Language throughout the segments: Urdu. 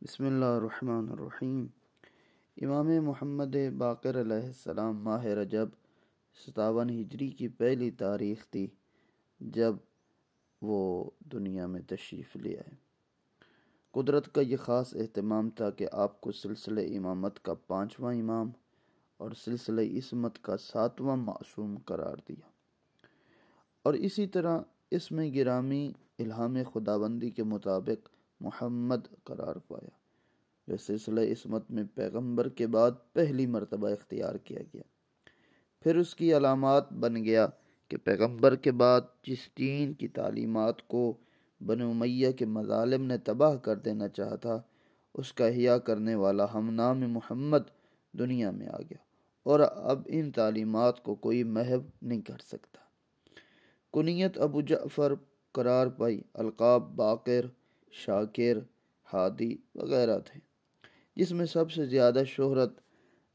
بسم اللہ الرحمن الرحیم۔ امام محمد باقر علیہ السلام ماہ رجب 57 ہجری کی پہلی تاریخ تھی جب وہ دنیا میں تشریف لے آئے۔ قدرت کا یہ خاص اہتمام تھا کہ آپ کو سلسلہ امامت کا 5واں امام اور سلسلہ عصمت کا 7واں معصوم قرار دیا، اور اسی طرح اس میں گرامی الہام خداوندی کے مطابق محمد قرار پایا، جو سلسلہ عصمت میں پیغمبر کے بعد پہلی مرتبہ اختیار کیا گیا۔ پھر اس کی علامات بن گیا کہ پیغمبر کے بعد جس دین کی تعلیمات کو بنو امیہ کے مظالم نے تباہ کر دینا چاہا تھا، اس کا احیاء کرنے والا ہم نام محمد دنیا میں آ گیا، اور اب ان تعلیمات کو کوئی محو نہیں کر سکتا۔ کنیت ابو جعفر قرار پائی، القاب باقر، شاکر، ہادی وغیرہ تھے، جس میں سب سے زیادہ شہرت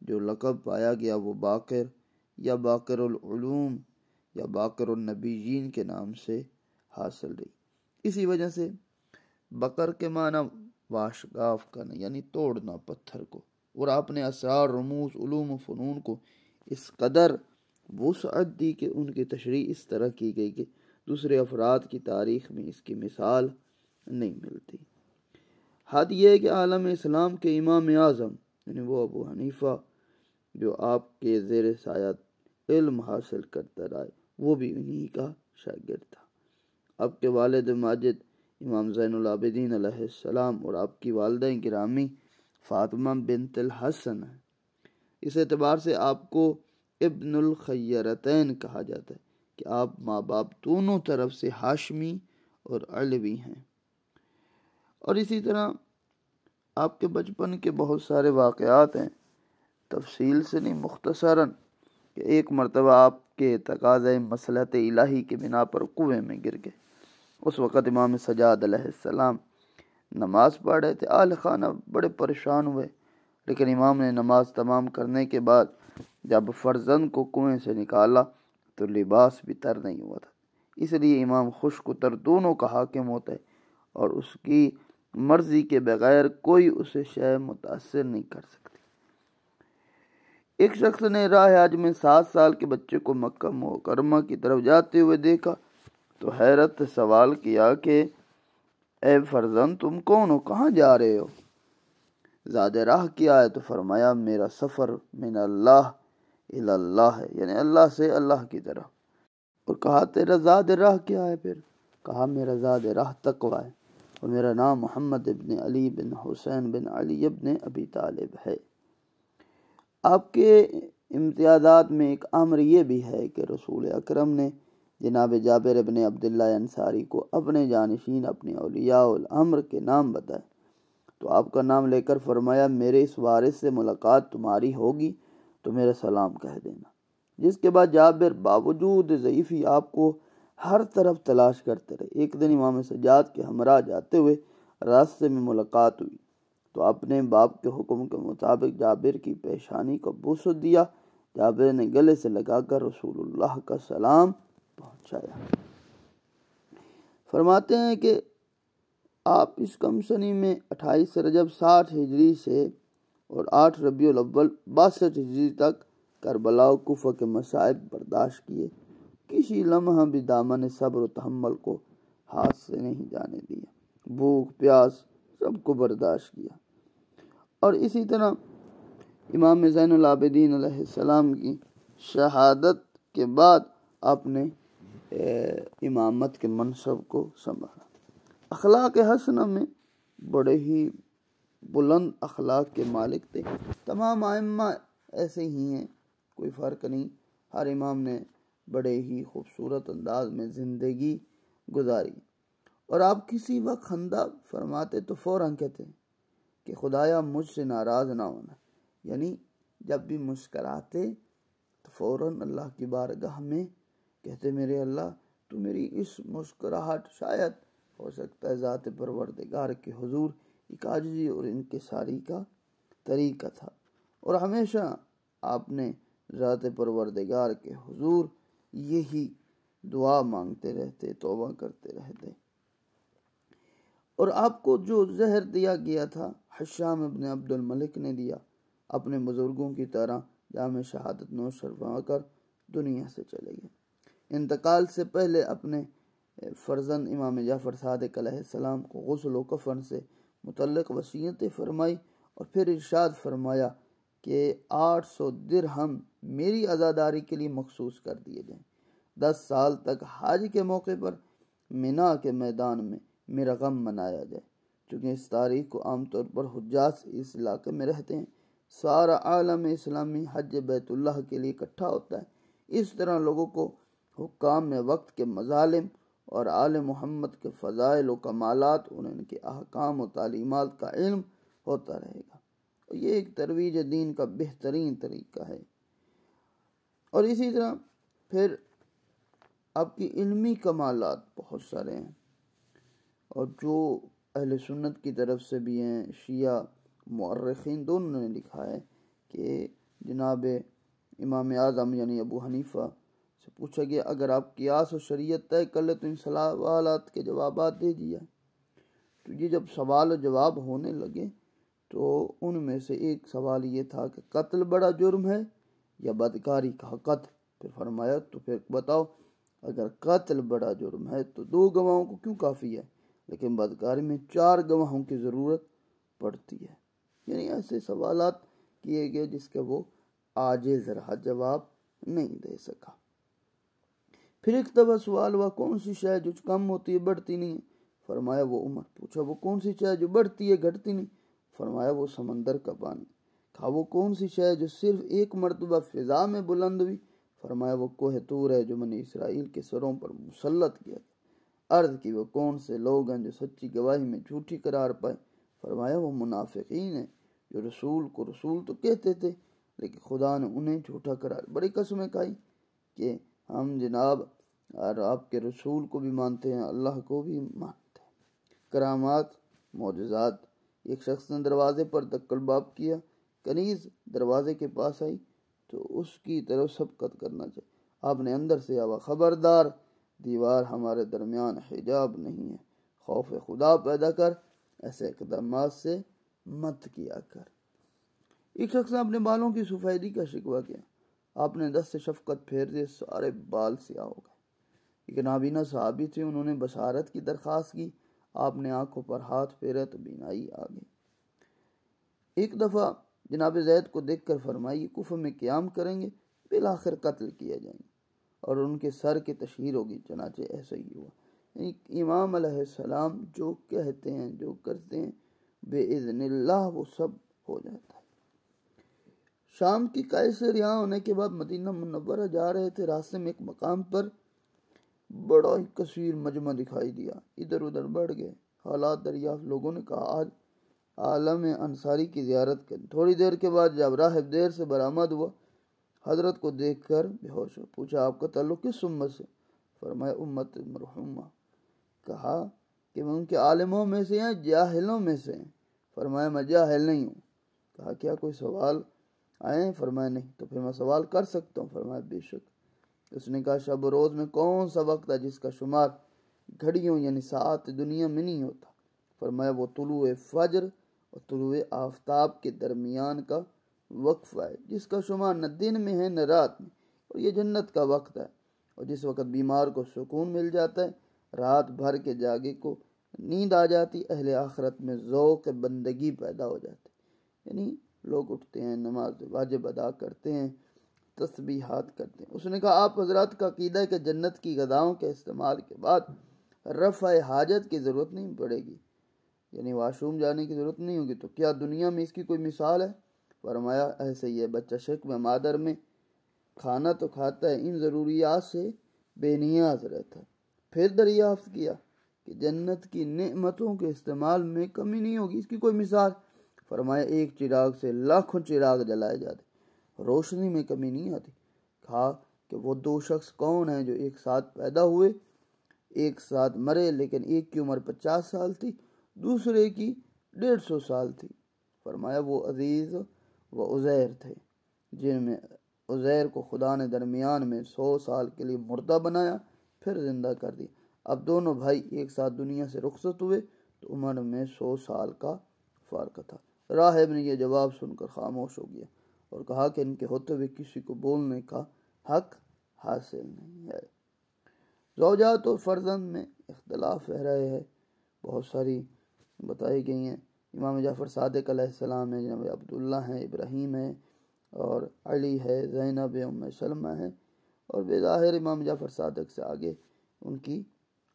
جو لقب پایا گیا وہ باقر یا باقر العلوم یا باقر النبیین کے نام سے حاصل رہی۔ اسی وجہ سے بقر کے معنی واشگاف کرنا یعنی توڑنا پتھر کو، اور آپ نے اسرار، رموز، علوم و فنون کو اس قدر وسعت دی کہ ان کی تشریح اس طرح کی گئی کہ دوسرے افراد کی تاریخ میں اس کی مثال نہیں ملتی۔ حد یہ ہے کہ عالم اسلام کے امام اعظم یعنی وہ ابو حنیفہ جو آپ کے زیر سایہ علم حاصل کرتا رہا، وہ بھی انہی کا شاگرد تھا۔ آپ کے والد ماجد امام زین العابدین علیہ السلام اور آپ کی والدہ گرامی فاطمہ بنت الحسن ہیں۔ اس اعتبار سے آپ کو ابن الخیرتین کہا جاتا ہے کہ آپ ماں باپ دونوں طرف سے ہاشمی اور علوی ہیں۔ اور اسی طرح آپ کے بچپن کے بہت سارے واقعات ہیں، تفصیل سے نہیں، مختصراً، کہ ایک مرتبہ آپ کے تقاضۂ مصلحت الہی کی بنا پر کنویں میں گر گئے۔ اس وقت امام سجاد علیہ السلام نماز پڑھ رہے تھے، اہل خانہ بڑے پریشان ہوئے، لیکن امام نے نماز تمام کرنے کے بعد جب فرزند کو کنویں سے نکالا تو لباس بھی تر نہیں ہوا تھا۔ اس لیے امام خشک و تر دونوں کا حاکم ہوتا ہے، اور اس کی مرضی کے بغیر کوئی اسے شے متاثر نہیں کر سکتی۔ ایک شخص نے راہ حج میں 7 سال کے بچے کو مکہ مکرمہ کی طرف جاتے ہوئے دیکھا تو حیرت سے سوال کیا کہ اے فرزند، تم کون ہو، کہاں جا رہے ہو؟ زاد راہ کیا ہے؟ تو فرمایا میرا سفر من اللہ الی اللہ ہے، یعنی اللہ سے اللہ کی طرف۔ اور کہا تیرا زاد راہ کیا ہے؟ پھر کہا میرا زاد راہ تقویٰ ہے، اور میرا نام محمد ابن علی بن حسین بن علی ابن ابی طالب ہے۔ آپ کے امتیازات میں ایک امر یہ بھی ہے کہ رسول اکرم نے جناب جابر ابن عبداللہ انصاری کو اپنے جانشین، اپنے اولیاء الامر کے نام بتائے، تو آپ کا نام لے کر فرمایا میرے اس وارث سے ملاقات تمہاری ہوگی تو میرا سلام کہہ دینا۔ جس کے بعد جابر باوجود ضعیفی آپ کو ہر طرف تلاش کرتے رہے۔ ایک دن امام سجاد کے ہمراہ جاتے ہوئے راستے میں ملاقات ہوئی تو اپنے باپ کے حکم کے مطابق جابر کی پیشانی کو بوسہ دیا۔ جابر نے گلے سے لگا کر رسول اللہ کا سلام پہنچایا۔ فرماتے ہیں کہ آپ اس کم سنی میں 28 رجب 60 ہجری سے اور 8 ربیع الاول 62 ہجری تک کربلا و کوفہ کے مصائب برداشت کیے، کسی لمحہ بھی دامن صبر و تحمل کو ہاتھ سے نہیں جانے دیا، بھوک پیاس سب کو برداشت کیا۔ اور اسی طرح امام زین العابدین علیہ السلام کی شہادت کے بعد آپ نے امامت کے منصب کو سنبھالا۔ اخلاق حسنہ میں بڑے ہی بلند اخلاق کے مالک تھے۔ تمام ائمہ ایسے ہی ہیں، کوئی فرق نہیں، ہر امام نے بڑے ہی خوبصورت انداز میں زندگی گزاری۔ اور آپ کسی وقت خندہ فرماتے تو فوراً کہتے کہ خدایا مجھ سے ناراض نہ ہونا، یعنی جب بھی مسکراتے تو فوراً اللہ کی بارگاہ میں کہتے میرے اللہ تو میری اس مسکراہٹ، شاید ہو سکتا ہے ذات پروردگار کے حضور ایک عاجزی اور انکساری کا طریقہ تھا، اور ہمیشہ آپ نے ذات پروردگار کے حضور یہی دعا مانگتے رہتے، توبہ کرتے رہتے۔ اور آپ کو جو زہر دیا گیا تھا حشام ابن عبد الملک نے دیا۔ اپنے بزرگوں کی طرح جام شہادت نوش فرما کر دنیا سے چلے گئے۔ انتقال سے پہلے اپنے فرزند امام جعفر صادق علیہ السلام کو غسل و کفن سے متعلق وصیتیں فرمائی اور پھر ارشاد فرمایا کہ 800 درہم میری عزاداری کے لیے مخصوص کر دیے جائیں۔ 10 سال تک حج کے موقع پر منا کے میدان میں میرا غم منایا جائے۔ چونکہ اس تاریخ کو عام طور پر حجاج اس علاقے میں رہتے ہیں، سارا عالم اسلامی حج بیت اللہ کے لیے اکٹھا ہوتا ہے۔ اس طرح لوگوں کو حکام میں وقت کے مظالم اور آل محمد کے فضائل و کمالات اور ان کے احکام و تعلیمات کا علم ہوتا رہے گا، اور یہ ایک ترویج دین کا بہترین طریقہ ہے۔ اور اسی طرح پھر آپ کی علمی کمالات بہت سارے ہیں، اور جو اہل سنت کی طرف سے بھی ہیں، شیعہ مورخین دونوں نے لکھا ہے کہ جناب امام اعظم یعنی ابو حنیفہ سے پوچھا گیا اگر آپ قیاس و شریعت طے کر لیں تو ان سوالات کے جوابات دے دیا۔ تو یہ جب سوال و جواب ہونے لگے تو ان میں سے ایک سوال یہ تھا کہ قتل بڑا جرم ہے یا بدکاری کا قتل؟ پھر فرمایا تو پھر بتاؤ، اگر قتل بڑا جرم ہے تو 2 گواہوں کو کیوں کافی ہے، لیکن بدکاری میں 4 گواہوں کی ضرورت پڑتی ہے؟ یعنی ایسے سوالات کیے گئے جس کا وہ عاجز رہا، جواب نہیں دے سکا۔ پھر ایک دفعہ سوال ہوا کون سی شے جو کم ہوتی ہے بڑھتی نہیں ہے؟ فرمایا وہ عمر۔ پوچھا وہ کون سی شے جو بڑھتی ہے گھٹتی نہیں؟ فرمایا وہ سمندر کا پانی۔ کہا وہ کون سی شے جو صرف ایک مرتبہ فضا میں بلند ہوئی؟ فرمایا وہ کوہ طور ہے جو بنی اسرائیل کے سروں پر مسلط کیا گیا۔ عرض کی وہ کون سے لوگ ہیں جو سچی گواہی میں جھوٹی قرار پائے؟ فرمایا وہ منافقین ہیں جو رسول کو رسول تو کہتے تھے لیکن خدا نے انہیں جھوٹا قرار۔ بڑی قسمیں کھائی کہ ہم جناب اور آپ کے رسول کو بھی مانتے ہیں، اللہ کو بھی مانتے ہیں۔ کرامات، معجزات۔ ایک شخص نے دروازے پر دق الباب کیا، کنیز دروازے کے پاس آئی تو اس کی طرف سبقت کرنا چاہیے۔ آپ نے اندر سے آوا خبردار، دیوار ہمارے درمیان حجاب نہیں ہے، خوف خدا پیدا کر، ایسے اقدامات سے مت کیا کر۔ ایک شخص نے اپنے بالوں کی سفیدی کا شکوہ کیا، آپ نے دست سے شفقت پھیر دی، سارے بال سیاہ ہو گئے۔ ایک نابینا صحابی تھے، انہوں نے بصارت کی درخواست کی، آپ نے آنکھوں پر ہاتھ پھیرا تو بینائی آ گئی۔ ایک دفعہ جناب زید کو دیکھ کر فرمائی کوفہ میں قیام کریں گے، بالآخر قتل کیا جائیں گے اور ان کے سر کی تشہیر ہوگی، چنانچہ ایسا ہی ہوا۔ یعنی امام علیہ السلام جو کہتے ہیں جو کرتے ہیں بِإِذْنِ اللہ وہ سب ہو جاتا ہے۔ شام کی قید سے رہا ہونے کے بعد مدینہ منورہ جا رہے تھے، راستے میں ایک مقام پر بڑا ہی کثیر مجمع دکھائی دیا، ادھر ادھر بڑھ گئے، حالات دریافت۔ لوگوں نے کہا آج عالم انصاری کی زیارت کریں۔ تھوڑی دیر کے بعد جب راہب دیر سے برآمد ہوا، حضرت کو دیکھ کر بے ہوش ہو، پوچھا آپ کا تعلق کس امت سے؟ فرمایا امت مرحومہ۔ کہا کہ میں ان کے عالموں میں سے ہیں جاہلوں میں سے ہیں؟ فرمایا میں جاہل نہیں ہوں۔ کہا کیا کوئی سوال آئے ہیں؟ فرمایا نہیں۔ تو پھر میں سوال کر سکتا ہوں؟ فرمایا بے شک۔ اس نے کہا شب و روز میں کون سا وقت ہے جس کا شمار گھڑیوں یعنی ساعت دنیا میں نہیں ہوتا؟ فرمایا وہ طلوع فجر اور طلوع آفتاب کے درمیان کا وقفہ ہے، جس کا شمار نہ دن میں ہے نہ رات میں، اور یہ جنت کا وقت ہے، اور جس وقت بیمار کو سکون مل جاتا ہے، رات بھر کے جاگے کو نیند آ جاتی، اہل آخرت میں ذوق بندگی پیدا ہو جاتی، یعنی لوگ اٹھتے ہیں، نماز واجب ادا کرتے ہیں، تسبیحات کرتے ہیں۔ اس نے کہا آپ حضرات کا عقیدہ ہے کہ جنت کی غذاؤں کے استعمال کے بعد رفع حاجت کی ضرورت نہیں پڑے گی، یعنی واش روم جانے کی ضرورت نہیں ہوگی، تو کیا دنیا میں اس کی کوئی مثال ہے؟ فرمایا ایسے ہی ہے، بچہ شک میں مادر میں کھانا تو کھاتا ہے، ان ضروریات سے بے نیاز رہتا ہے۔ پھر دریافت کیا کہ جنت کی نعمتوں کے استعمال میں کمی نہیں ہوگی، اس کی کوئی مثال؟ فرمایا ایک چراغ سے لاکھوں چراغ جلائے جاتے، روشنی میں کمی نہیں آتی۔ کہا کہ وہ 2 شخص کون ہیں جو ایک ساتھ پیدا ہوئے، ایک ساتھ مرے، لیکن ایک کی عمر 50 سال تھی، دوسرے کی 150 سال تھی؟ فرمایا وہ عزیز و عزیر تھے، جن میں عزیر کو خدا نے درمیان میں 100 سال کے لیے مردہ بنایا پھر زندہ کر دیا۔ اب دونوں بھائی ایک ساتھ دنیا سے رخصت ہوئے تو عمر میں 100 سال کا کفار کا تھا۔ راہب نے یہ جواب سن کر خاموش ہو گیا اور کہا کہ ان کے ہوتے ہوئے کسی کو بولنے کا حق حاصل نہیں ہے۔ زوجات و فرزند میں اختلاف رہے ہے، بہت ساری بتائی گئی ہیں۔ امام جعفر صادق علیہ السلام ہیں، جناب عبداللہ ہیں، ابراہیم ہیں اور علی ہے، زینب ام سلمہ ہیں، اور بظاہر امام جعفر صادق سے آگے ان کی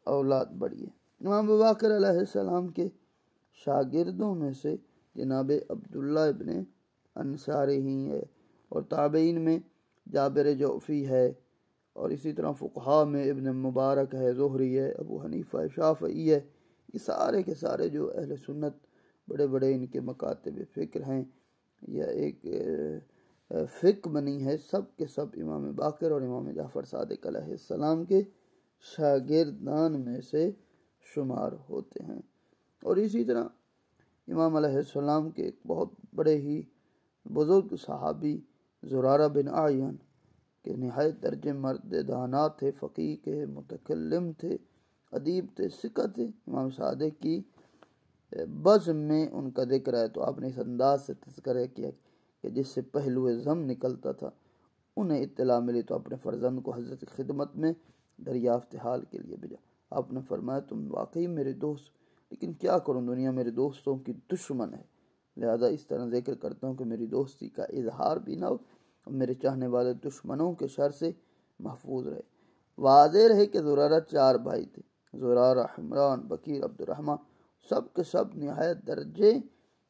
اولاد بڑھی ہے۔ امام باقر علیہ السلام کے شاگردوں میں سے جناب عبداللہ ابن انصاری ہی ہے، اور تابعین میں جابر جعفی ہے، اور اسی طرح فقہاء میں ابن مبارک ہے، زہری ہے، ابو حنیفہ شافعی ہے۔ یہ سارے کے سارے جو اہل سنت بڑے بڑے ان کے مکاتب فکر ہیں، یا ایک فقہ بنی ہے، سب کے سب امام باقر اور امام جعفر صادق علیہ السلام کے شاگردان میں سے شمار ہوتے ہیں۔ اور اسی طرح امام علیہ السلام کے ایک بہت بڑے ہی بزرگ صحابی زرارہ بن اعین کہ نہایت درجے مرد دانا تھے، فقیہ کے، متکلم تھے، ادیب تھے، ثقہ تھے۔ امام صادق کی بزم میں ان کا ذکر ہے تو آپ نے اس انداز سے تذکرہ کیا کہ جس سے پہلو ضم نکلتا تھا، انہیں اطلاع ملی تو اپنے فرزند کو حضرت خدمت میں دریافت حال کے لیے بھیجا۔ آپ نے فرمایا تم واقعی میرے دوست، لیکن کیا کروں دنیا میرے دوستوں کی دشمن ہے، لہذا اس طرح ذکر کرتا ہوں کہ میری دوستی کا اظہار بھی نہ ہو اور میرے چاہنے والے دشمنوں کے شر سے محفوظ رہے۔ واضح رہے کہ زرارہ 4 بھائی تھے، زرارہ، حمران، بکیر، عبد الرحمن، سب کے سب نہایت درجے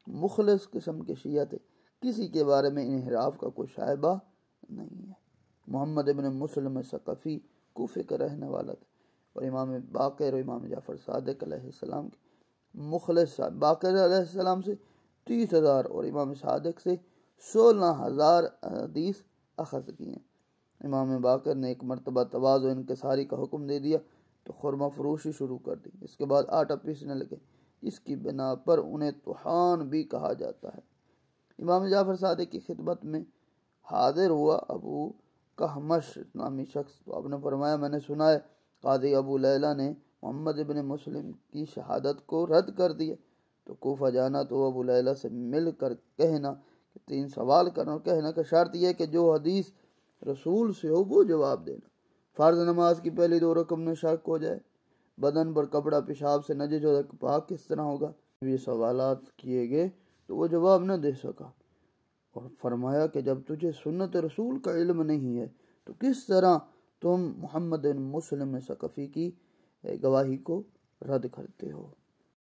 مخلص قسم کے شیعہ تھے، کسی کے بارے میں انحراف کا کوئی شائبہ نہیں ہے۔ محمد ابن مسلم ثقفی کوفے کا رہنے والا تھا، اور امام باقر اور امام جعفر صادق علیہ السلام کے مخلص، باقر علیہ السلام سے 30,000 اور امام صادق سے 16,000 حدیث اخذ کی ہیں۔ امام باقر نے ایک مرتبہ تواضع و انکساری کا حکم دے دیا تو خرمہ فروشی شروع کر دی، اس کے بعد آٹا پیسنے لگے، اس کی بنا پر انہیں طحان بھی کہا جاتا ہے۔ امام جعفر صادق کی خدمت میں حاضر ہوا ابو کہمش نامی شخص، تو آپ نے فرمایا میں نے سنا ہے قاضی ابو لیلہ نے محمد ابن مسلم کی شہادت کو رد کر دیا، تو کوفہ جانا تو ابو لیلہ سے مل کر کہنا کہ 3 سوال کرنا، اور کہنا کہ شرط یہ کہ جو حدیث رسول سے ہو وہ جواب دینا، فرض نماز کی پہلی 2 رکعت میں شک ہو جائے، بدن پر کپڑا پیشاب سے نجس ہو جائے، پاک کس طرح ہوگا، یہ سوالات کیے گئے تو وہ جواب نہ دے سکا، اور فرمایا کہ جب تجھے سنت رسول کا علم نہیں ہے تو کس طرح تم محمد بن مسلم ثقفی کی گواہی کو رد کرتے ہو۔